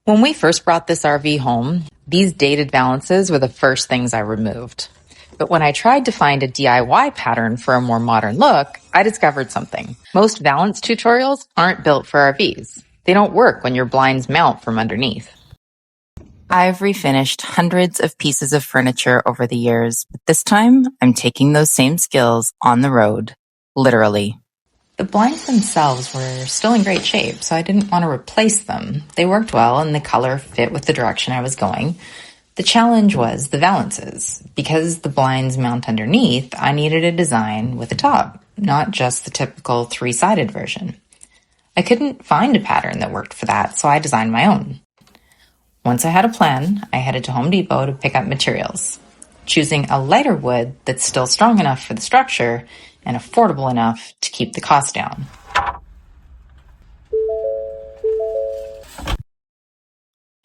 When we first brought this RV home, these dated valances were the first things I removed. But when I tried to find a DIY pattern for a more modern look, I discovered something. Most valance tutorials aren't built for RVs. They don't work when your blinds mount from underneath. I've refinished hundreds of pieces of furniture over the years, but this time I'm taking those same skills on the road, literally. The blinds themselves were still in great shape, so I didn't want to replace them. They worked well and the color fit with the direction I was going. The challenge was the valances. Because the blinds mount underneath, I needed a design with a top, not just the typical three-sided version. I couldn't find a pattern that worked for that, so I designed my own. Once I had a plan, I headed to Home Depot to pick up materials, choosing a lighter wood that's still strong enough for the structure and affordable enough to keep the cost down.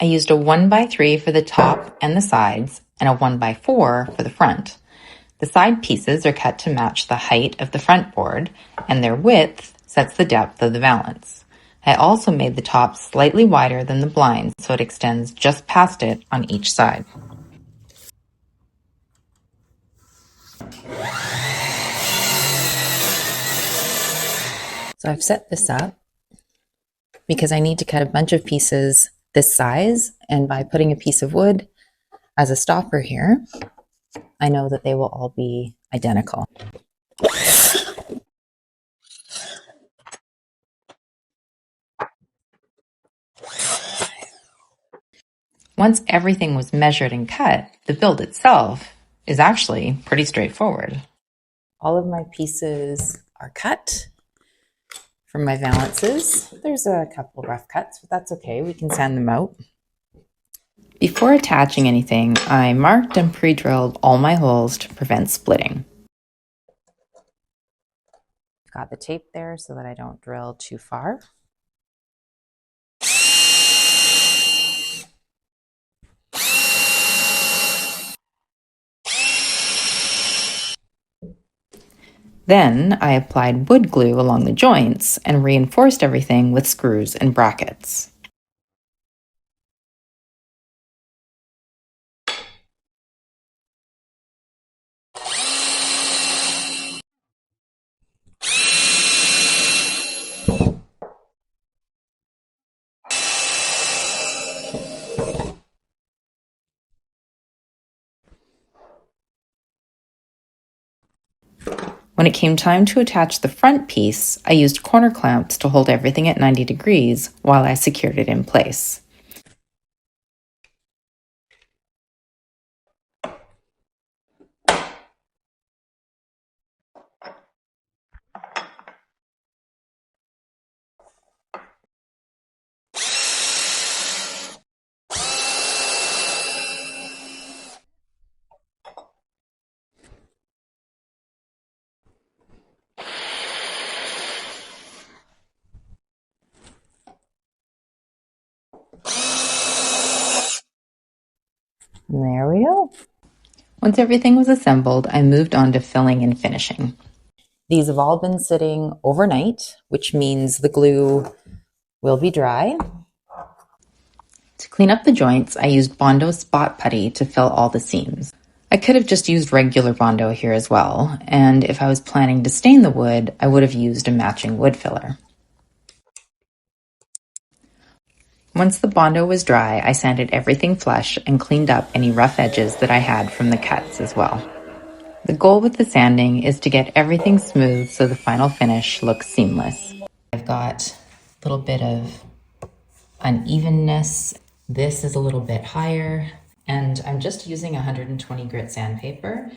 I used a 1x3 for the top and the sides and a 1x4 for the front. The side pieces are cut to match the height of the front board, and their width sets the depth of the valance. I also made the top slightly wider than the blind so it extends just past it on each side. So I've set this up because I need to cut a bunch of pieces this size, and by putting a piece of wood as a stopper here, I know that they will all be identical. Once everything was measured and cut, the build itself is actually pretty straightforward. All of my pieces are cut from my valances. There's a couple rough cuts, but that's okay. We can sand them out. Before attaching anything, I marked and pre-drilled all my holes to prevent splitting. Got the tape there so that I don't drill too far. Then I applied wood glue along the joints and reinforced everything with screws and brackets. When it came time to attach the front piece, I used corner clamps to hold everything at 90 degrees while I secured it in place. And there we go. Once everything was assembled, I moved on to filling and finishing. These have all been sitting overnight, which means the glue will be dry. To clean up the joints, I used Bondo spot putty to fill all the seams. I could have just used regular Bondo here as well, and if I was planning to stain the wood, I would have used a matching wood filler. Once the Bondo was dry, I sanded everything flush and cleaned up any rough edges that I had from the cuts as well. The goal with the sanding is to get everything smooth so the final finish looks seamless. I've got a little bit of unevenness. This is a little bit higher, and I'm just using 120 grit sandpaper,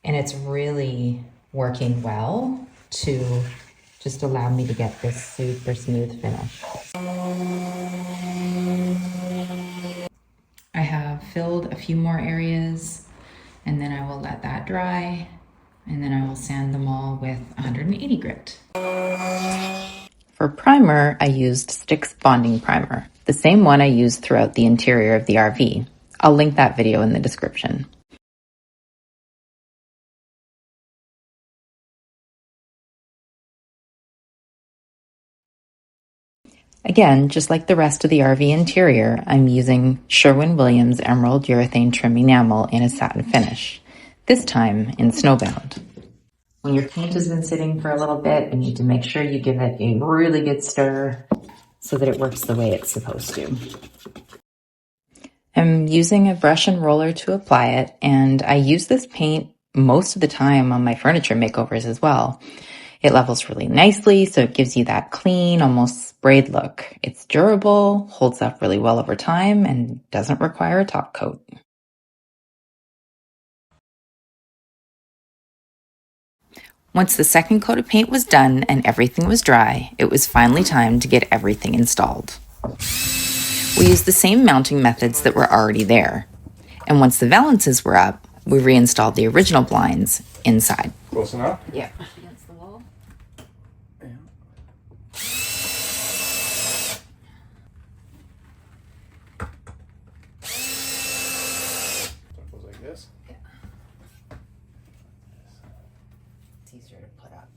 and it's really working well to just allow me to get this super smooth finish. I have filled a few more areas, and then I will let that dry, and then I will sand them all with 180 grit. For primer, I used Stix Bonding Primer, the same one I used throughout the interior of the RV. I'll link that video in the description. Again, just like the rest of the RV interior, I'm using Sherwin-Williams Emerald Urethane Trim Enamel in a satin finish, this time in Snowbound. When your paint has been sitting for a little bit, you need to make sure you give it a really good stir so that it works the way it's supposed to. I'm using a brush and roller to apply it, and I use this paint most of the time on my furniture makeovers as well. It levels really nicely, so it gives you that clean, almost sprayed look. It's durable, holds up really well over time, and doesn't require a top coat. Once the second coat of paint was done and everything was dry, it was finally time to get everything installed. We used the same mounting methods that were already there. And once the valances were up, we reinstalled the original blinds inside. Close enough? Yeah. Against the wall. Yeah. So it goes like this? Yeah. It's easier to put up.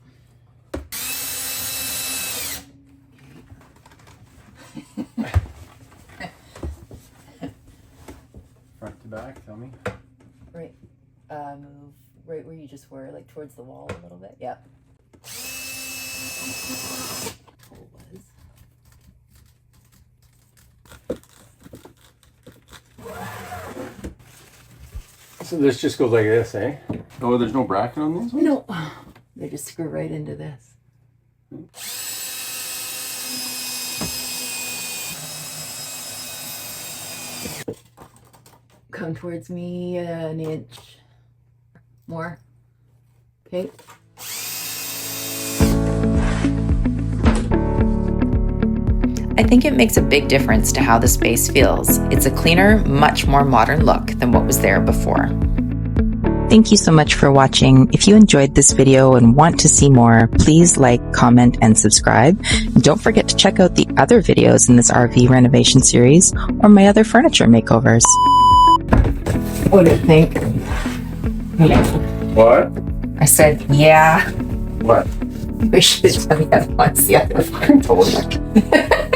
Front to back, tell me. Right. Move right where you just were, like towards the wall a little bit. Yep. So this just goes like this, eh? Oh, there's no bracket on these ones? No. They just screw right into this. Come towards me an inch more. Okay. I think it makes a big difference to how the space feels. It's a cleaner, much more modern look than what was there before. Thank you so much for watching. If you enjoyed this video and want to see more, please like, comment, and subscribe. And don't forget to check out the other videos in this RV renovation series or my other furniture makeovers. What do you think? What? I said, yeah. What? We should have done that once the other one. Totally.